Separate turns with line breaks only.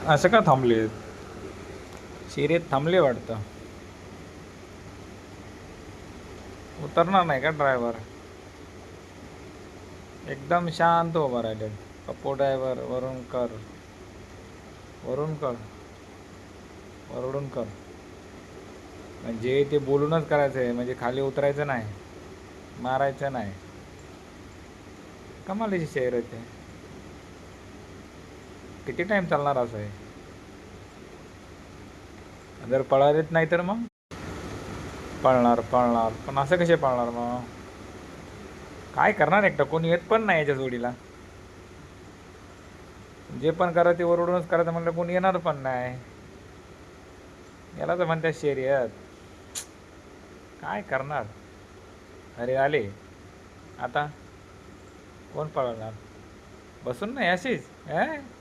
असं का थांबले? शर्यत थांबले वाटतं. उतरणार नाही का ड्रायव्हर? एकदम शांत उभा राहिले. पप्पू ड्रायव्हर वरून कर, वरून कर, वरडून कर. म्हणजे ते बोलूनच करायचं आहे, म्हणजे खाली उतरायचं नाही, मारायचं नाही. कमालीची शर्यत आहे. किती टाईम चालणार असं आहे? जर पळालेच नाही तर मग पळणार पळणार, पण असं कसे पळणार मग? काय करणार एकटा? कोणी येत पण नाही याच्या जोडीला. जे पण करा ते ओरडूनच करायचं म्हणलं, कोणी येणार पण नाही. याला तर म्हणतात शर्यत. काय करणार? अरे आले. आता कोण पळवणार? बसून नाही अशीच